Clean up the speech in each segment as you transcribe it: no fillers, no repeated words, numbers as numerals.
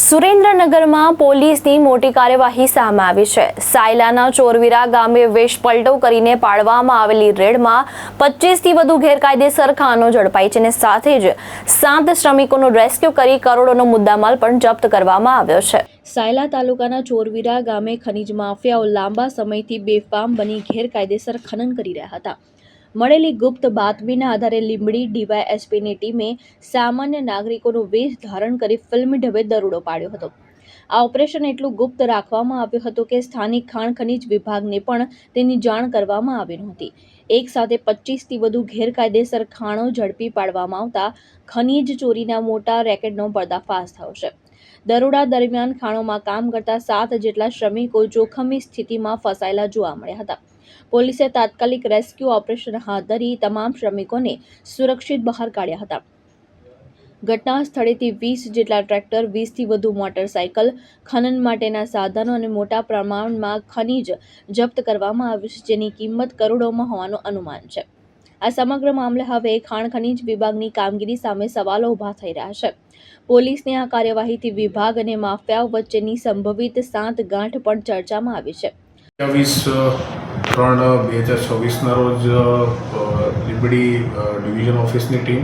સુરેન્દ્રનગરમાં પોલીસની મોટી કાર્યવાહી સામે આવી છે। સાયલાના ચોરવીરા ગામે વેશ પલટો કરીને પાડવામાં આવેલી રેડમાં 25થી વધુ ગેરકાયદેસર ખાનો ઝડપાઈ છે અને સાથે જ 7 શ્રમિકોનું રેસ્ક્યુ કરી કરોડોનો મુદ્દામાલ પણ જપ્ત કરવામાં આવ્યો છે। સાયલા તાલુકાના ચોરવીરા ગામે ખનીજ માફિયાઓ લાંબા સમયથી બેફામ બની ગેરકાયદેસર ખનન કરી રહ્યા હતા। મળેલી ગુપ્ત બાતમીના આધારે લીંબડી ડીવાયએસપીની ટીમે સામાન્ય નાગરિકોનો વેશ ધારણ કરી ફિલ્મી ઢબે દરોડો પાડ્યો હતો। આ ઓપરેશન એટલું ગુપ્ત રાખવામાં આવ્યું હતું કે સ્થાનિક ખાણ ખનીજ વિભાગને પણ તેની જાણ કરવામાં આવી નહોતી। એક સાથે 25થી વધુ ગેરકાયદેસર ખાણો ઝડપી પાડવામાં આવતા ખનીજ ચોરીના મોટા રેકેટનો પર્દાફાશ થયો છે। દરોડા દરમિયાન ખાણોમાં કામ કરતા 7 જેટલા શ્રમિકો જોખમી સ્થિતિમાં ફસાયેલા જોવા મળ્યા હતા। પોલીસે તાત્કાલિક રેસ્ક્યુ ઓપરેશન હાથ ધરી તમામ શ્રમિકોને સુરક્ષિત બહાર કાઢ્યા હતા। ઘટના સ્થળેથી 20 જેટલા ટ્રેક્ટર, 20થી વધુ મોટરસાયકલ, ખનન માટેના સાધનો અને મોટા પ્રમાણમાં ખનીજ જપ્ત કરવામાં આવ્યું છે, જેની કિંમત કરોડોમાં હોવાનું અનુમાન છે। આ સમગ્ર મામલે હવે ખાણ ખનીજ વિભાગની કામગીરી સામે સવાલો ઊભા થઈ રહ્યા છે। પોલીસની આ કાર્યવાહીથી વિભાગ અને માફિયાઓ વચ્ચેની સંભવિત સાંઠગાંઠ પણ ચર્ચામાં આવી છે। 23/3/2026 રોજ લીંબડી ડિવિઝન ઓફિસની ટીમ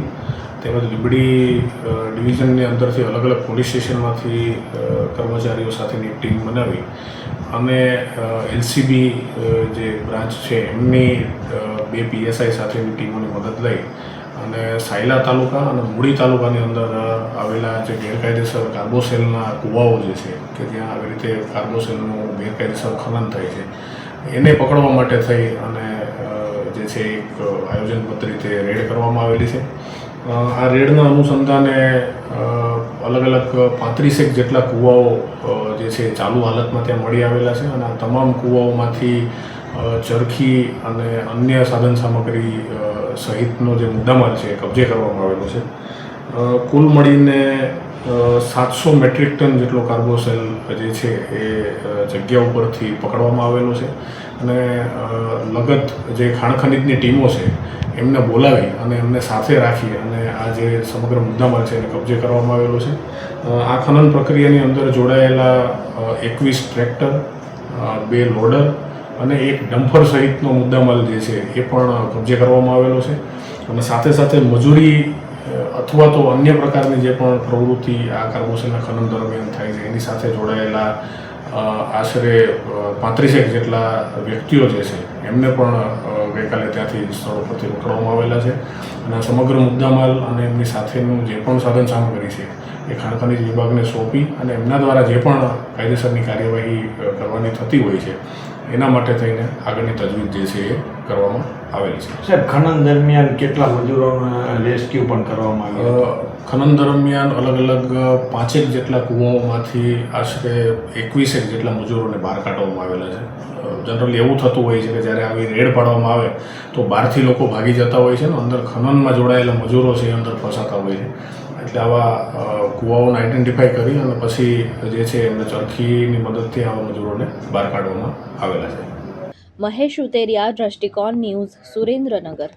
તેમજ લીંબડી ડિવિઝનની અંદરથી અલગ અલગ પોલીસ સ્ટેશનમાંથી કર્મચારીઓ સાથેની એક ટીમ બનાવી અને એલસીબી જે બ્રાન્ચ છે એમની 2 પીએસઆઈ સાથેની ટીમોની મદદ લઈ અને સાયલા તાલુકા અને મૂળી તાલુકાની અંદર આવેલા જે ગેરકાયદેસર કાર્બોસેલના કૂવાઓ જે છે કે ત્યાં આવી રીતે કાર્બોસેલનું ગેરકાયદેસર ખનન થાય છે એને પકડવા માટે થઈ અને જે છે એક આયોજનબદ્ધ રીતે રેડ કરવામાં આવેલી છે। આ રેડના અનુસંધાને અલગ અલગ 35 જેટલા કૂવાઓ જે છે ચાલુ હાલતમાં ત્યાં મળી આવેલા છે અને આ તમામ કૂવાઓમાંથી ચરખી અને અન્ય સાધન સામગ્રી સહિતનો જે મુદ્દામાલ છે એ કબજે કરવામાં આવેલો છે। કુલ મળીને 700 મેટ્રિક ટન જેટલો કાર્બોસેલ જે છે એ જગ્યા ઉપરથી પકડવામાં આવેલો છે અને લગત જે ખાણ ખનીજની ટીમો છે એમને બોલાવી અને એમને સાથે રાખી અને આ જે સમગ્ર મુદ્દામાલ છે એને કબજે કરવામાં આવેલો છે। આ ખનન પ્રક્રિયાની અંદર જોડાયેલા 21 ટ્રેક્ટર, 2 લોડર અને એક ડમ્પર સહિતનો મુદ્દામાલ જે છે એ પણ કબજે કરવામાં આવેલો છે અને સાથે સાથે મજૂરી અથવા તો અન્ય પ્રકારની જે પણ પ્રવૃત્તિ આ કાર્બોસેલના ખનન દરમિયાન થાય છે એની સાથે જોડાયેલા આશરે 35 જેટલા વ્યક્તિઓ જે છે એમને પણ ગઈકાલે ત્યાંથી સ્થળો પરથી પકડવામાં આવેલા છે અને આ સમગ્ર મુદ્દામાલ અને એમની સાથેનું જે પણ સાધન સામગ્રી છે એ ખાણ ખનીજ વિભાગને સોંપી અને એમના દ્વારા જે પણ કાયદેસરની કાર્યવાહી કરવાની થતી હોય છે એના માટે થઈને આગળની તજવીજ જે છે એ કરવામાં આવેલી છે। સાહેબ, ખનન દરમિયાન કેટલા મજૂરોના રેસ્ક્યુ પણ કરવામાં આવ્યા? ખનન દરમિયાન અલગ અલગ 5 જેટલા કૂવાઓમાંથી આશરે 21 જેટલા મજૂરોને બહાર કાઢવામાં આવેલા છે। જનરલી એવું થતું હોય છે કે જ્યારે આવી રેડ પાડવામાં આવે તો બહારથી લોકો ભાગી જતા હોય છે ને અંદર ખનનમાં જોડાયેલા મજૂરો છે એ અંદર ફસાતા હોય છે, એટલે આવા કૂવાઓને આઈડેન્ટિફાઈ કરી અને પછી જે છે એમને ચરખીની મદદથી આવા મજૂરોને બહાર કાઢવામાં આવેલા છે। મહેશ ઉતેરિયા, દ્રષ્ટિકોણ ન્યૂઝ, સુરેન્દ્રનગર।